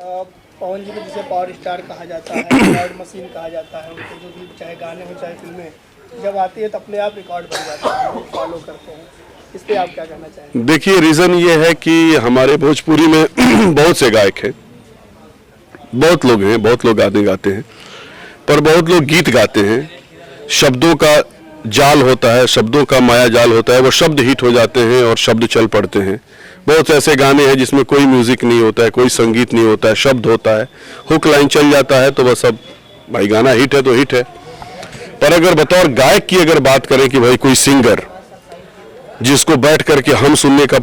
पवन जी को जिसे power star कहा जाता है, रिकॉर्ड मशीन कहा जाता है, उनके जो भी चाहे गाने हो चाहे फिल्में जब आती है तो अपने आप रिकॉर्ड बन जाता है, लोग फॉलो करते हैं। इस पर आप क्या कहना चाहेंगे? देखिए, रीज़न ये है कि हमारे भोजपुरी में बहुत से गायक हैं, बहुत लोग हैं, बहुत लोग गाने गाते हैं, पर बहुत लोग गीत गाते हैं। शब्दों का जाल होता है, शब्दों का माया जाल होता है, वो शब्द हिट हो जाते हैं और शब्द चल पड़ते हैं। बहुत ऐसे गाने हैं जिसमें कोई म्यूजिक नहीं होता है, कोई संगीत नहीं होता है, शब्द होता है, हुक लाइन चल जाता है तो बस अब भाई गाना हिट है तो हिट है। पर अगर बतौर गायक की अगर बात करें कि भाई कोई सिंगर जिसको बैठ करके हम सुनने का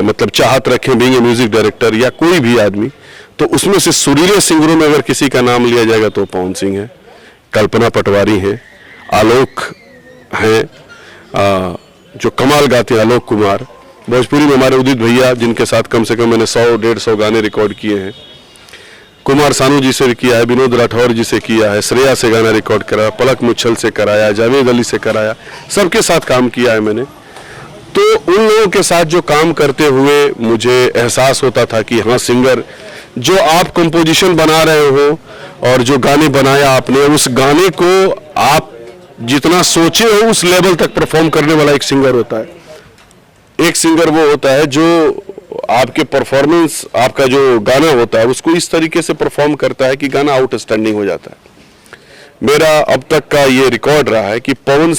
मतलब चाहत रखें, बीइंग ए म्यूजिक डायरेक्टर या कोई भी आदमी, तो उसमें से सुरीले सिंगरों में अगर किसी का नाम लिया जाएगा तो पवन सिंह है, कल्पना पटवारी है, आलोक हैं, जो कमाल गाते हैं, आलोक कुमार। भोजपुरी में हमारे उदित भैया, जिनके साथ कम से कम मैंने 100-150 गाने रिकॉर्ड किए हैं। कुमार सानू जी से किया है, विनोद राठौर जी से किया है, श्रेया से गाना रिकॉर्ड करा, पलक मुच्छल से कराया, जावेद अली से कराया, सबके साथ काम किया है मैंने। तो उन लोगों के साथ जो काम करते हुए मुझे एहसास होता था कि हाँ, सिंगर जो आप कंपोजिशन बना रहे हो और जो गाने बनाया आपने, उस गाने को आप जितना सोचे हो उस लेवल तक परफॉर्म करने वाला एक सिंगर होता है। एक सिंगर वो होता है जो आपके परफॉर्मेंस, आपका जो गाना होता है उसको इस तरीके से परफॉर्म करता है कि गाना आउटस्टैंडिंग हो जाता है। मेरा अब तक का ये रिकॉर्ड रहा है कि पवन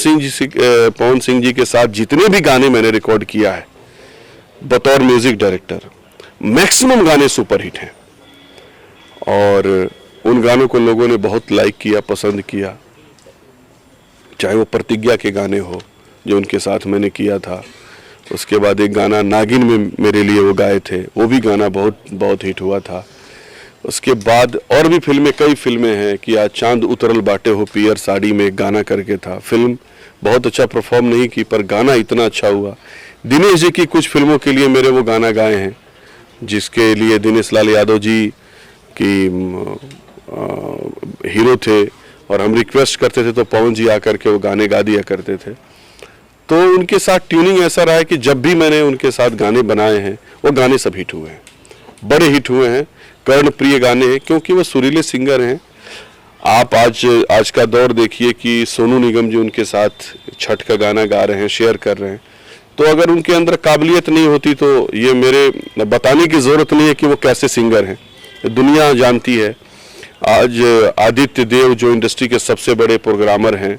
सिंह जी के साथ जितने भी गाने मैंने रिकॉर्ड किया है बतौर म्यूजिक डायरेक्टर, मैक्सिमम गाने सुपरहिट हैं और उन गानों को लोगों ने बहुत लाइक किया, पसंद किया। चाहे वो प्रतिज्ञा के गाने हो जो उनके साथ मैंने किया था, उसके बाद एक गाना नागिन में मेरे लिए वो गाए थे, वो भी गाना बहुत हिट हुआ था। उसके बाद और भी फिल्में, कई फिल्में हैं कि आज चांद उतरल बाटे हो पियर साड़ी में एक गाना करके था। फिल्म बहुत अच्छा परफॉर्म नहीं की पर गाना इतना अच्छा हुआ। दिनेश जी की कुछ फिल्मों के लिए मेरे वो गाना गाए हैं, जिसके लिए दिनेश लाल यादव जी की हीरो थे और हम रिक्वेस्ट करते थे तो पवन जी आकर के वो गाने गा दिया करते थे। तो उनके साथ ट्यूनिंग ऐसा रहा है कि जब भी मैंने उनके साथ गाने बनाए हैं वो गाने सब हिट हुए हैं, बड़े हिट हुए हैं, कर्णप्रिय गाने हैं, क्योंकि वो सुरीले सिंगर हैं। आप आज का दौर देखिए कि सोनू निगम जी उनके साथ छठ का गाना गा रहे हैं, शेयर कर रहे हैं। तो अगर उनके अंदर काबिलियत नहीं होती तो ये मेरे बताने की ज़रूरत नहीं है कि वो कैसे सिंगर हैं, दुनिया जानती है। आज आदित्य देव जो इंडस्ट्री के सबसे बड़े प्रोग्रामर हैं,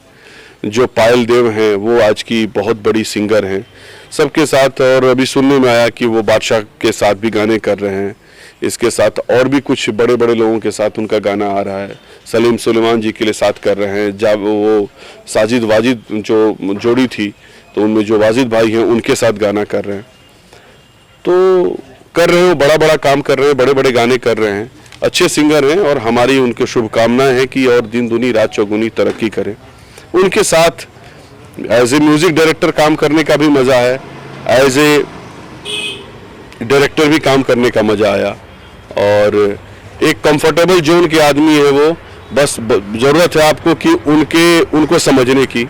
जो पायल देव हैं, वो आज की बहुत बड़ी सिंगर हैं सबके साथ। और अभी सुनने में आया कि वो बादशाह के साथ भी गाने कर रहे हैं, इसके साथ और भी कुछ बड़े बड़े लोगों के साथ उनका गाना आ रहा है। सलीम सुलेमान जी के लिए साथ कर रहे हैं, जब वो साजिद वाजिद जो जोड़ी थी तो उनमें जो वाजिद भाई हैं उनके साथ गाना कर रहे हैं। तो कर रहे हो, बड़ा बड़ा काम कर रहे हैं, बड़े बड़े गाने कर रहे हैं, अच्छे सिंगर हैं और हमारी उनके शुभकामनाएं हैं कि और दिन दुनी रात चौगुनी तरक्की करें। उनके साथ एज ए म्यूजिक डायरेक्टर काम करने का भी मज़ा है, एज ए डायरेक्टर भी काम करने का मज़ा आया और एक कंफर्टेबल जोन के आदमी है वो। बस ज़रूरत है आपको कि उनको समझने की।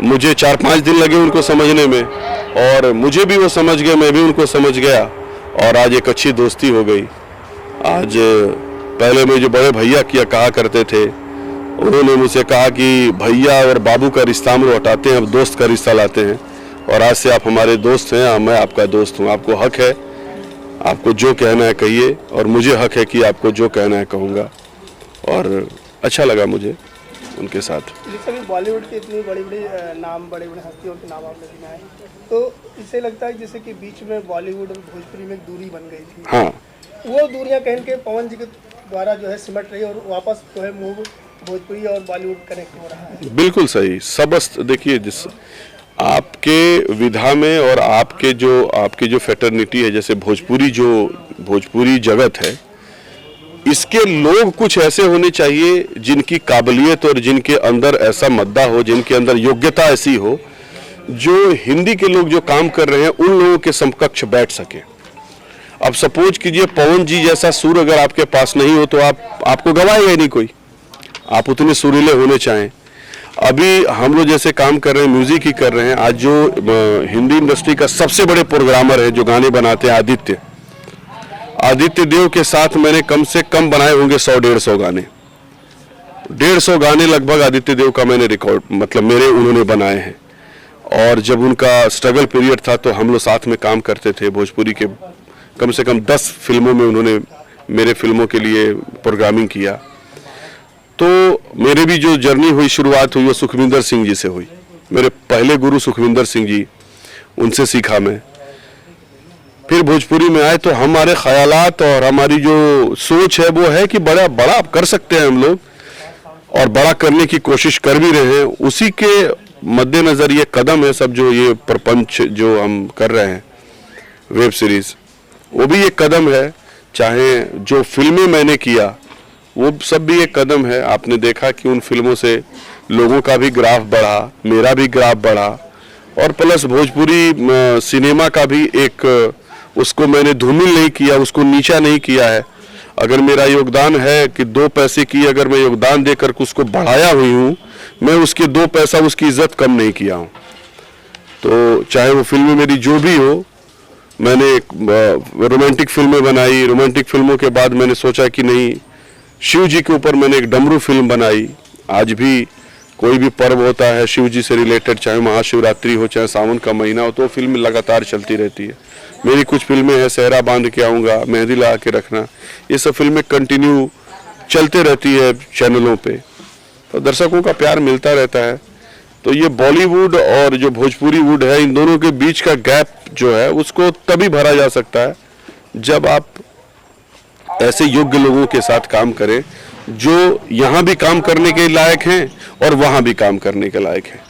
मुझे 4-5 दिन लगे उनको समझने में और मुझे भी वो समझ गए, मैं भी उनको समझ गया और आज एक अच्छी दोस्ती हो गई। आज पहले में जो बड़े भैया कहा करते थे, उन्होंने मुझसे कहा कि भैया और बाबू का रिश्ता हम लोग हटाते हैं, अब दोस्त का रिश्ता लाते हैं और आज से आप हमारे दोस्त हैं, मैं आपका दोस्त हूँ। आपको हक है, आपको जो कहना है कहिए और मुझे हक है कि आपको जो कहना है कहूँगा। और अच्छा लगा मुझे उनके साथ। जैसे बॉलीवुड के इतनी बड़ी बड़ी नाम, बड़े बड़े हस्तियों के नाम आपने गिनाए, तो इससे लगता है जैसे कि बीच में बॉलीवुड और भोजपुरी में दूरी बन गई थी। हाँ, वो दूरियां कहीं के पवन जी के द्वारा जो है सिमट रही और वापस जो है मूव भोजपुरी और बॉलीवुड कनेक्ट हो रहा है। बिल्कुल सही। सबस्त देखिए, जिस आपके विधा में और आपकी जो फैटर्निटी है, जैसे भोजपुरी जगत है, इसके लोग कुछ ऐसे होने चाहिए जिनकी काबिलियत और जिनके अंदर ऐसा मद्दा हो, जिनके अंदर योग्यता ऐसी हो, जो हिंदी के लोग जो काम कर रहे हैं उन लोगों के समकक्ष बैठ सके। अब सपोज कीजिए पवन जी जैसा सुर अगर आपके पास नहीं हो तो आपको गवाएगा ही नहीं कोई, आप उतने सुरीले होने चाहें। अभी हम लोग जैसे काम कर रहे हैं, म्यूजिक ही कर रहे हैं। आज जो हिंदी इंडस्ट्री का सबसे बड़े प्रोग्रामर है, जो गाने बनाते हैं, आदित्य, आदित्य देव के साथ मैंने कम से कम बनाए होंगे 100-150 गाने। 150 गाने लगभग आदित्य देव का मैंने रिकॉर्ड मतलब मेरे उन्होंने बनाए हैं। और जब उनका स्ट्रगल पीरियड था तो हम लोग साथ में काम करते थे। भोजपुरी के कम से कम 10 फिल्मों में उन्होंने मेरे फिल्मों के लिए प्रोग्रामिंग किया। तो मेरे भी जो जर्नी हुई, शुरुआत हुई, वो सुखविंदर सिंह जी से हुई। मेरे पहले गुरु सुखविंदर सिंह जी, उनसे सीखा मैं। फिर भोजपुरी में आए तो हमारे ख्यालात और हमारी जो सोच है वो है कि बड़ा बड़ा कर सकते हैं हम लोग, और बड़ा करने की कोशिश कर भी रहे हैं। उसी के मद्देनजर ये कदम है सब, जो ये प्रपंच जो हम कर रहे हैं वेब सीरीज, वो भी एक कदम है। चाहे जो फिल्में मैंने किया वो सब भी एक कदम है। आपने देखा कि उन फिल्मों से लोगों का भी ग्राफ बढ़ा, मेरा भी ग्राफ बढ़ा, और प्लस भोजपुरी सिनेमा का भी एक, उसको मैंने धूमिल नहीं किया, उसको नीचा नहीं किया है। अगर मेरा योगदान है कि 2 पैसे की अगर मैं योगदान देकर उसको बढ़ाया हुई हूँ, मैं उसके 2 पैसा उसकी इज्जत कम नहीं किया हूँ। तो चाहे वो फिल्में मेरी जो भी हो, मैंने रोमांटिक फिल्में बनाई। रोमांटिक फिल्मों के बाद मैंने सोचा कि नहीं, शिव जी के ऊपर मैंने एक डमरू फिल्म बनाई। आज भी कोई भी पर्व होता है शिव जी से रिलेटेड, चाहे महाशिवरात्रि हो, चाहे सावन का महीना हो, तो फिल्म लगातार चलती रहती है। मेरी कुछ फिल्में हैं, सहरा बांध के आऊँगा, मेहंदी लगा के रखना, ये सब फिल्में कंटिन्यू चलते रहती है चैनलों पे, तो दर्शकों का प्यार मिलता रहता है। तो ये बॉलीवुड और जो भोजपुरी वुड है, इन दोनों के बीच का गैप जो है उसको तभी भरा जा सकता है जब आप ऐसे योग्य लोगों के साथ काम करें जो यहाँ भी काम करने के लायक हैं और वहाँ भी काम करने के लायक हैं।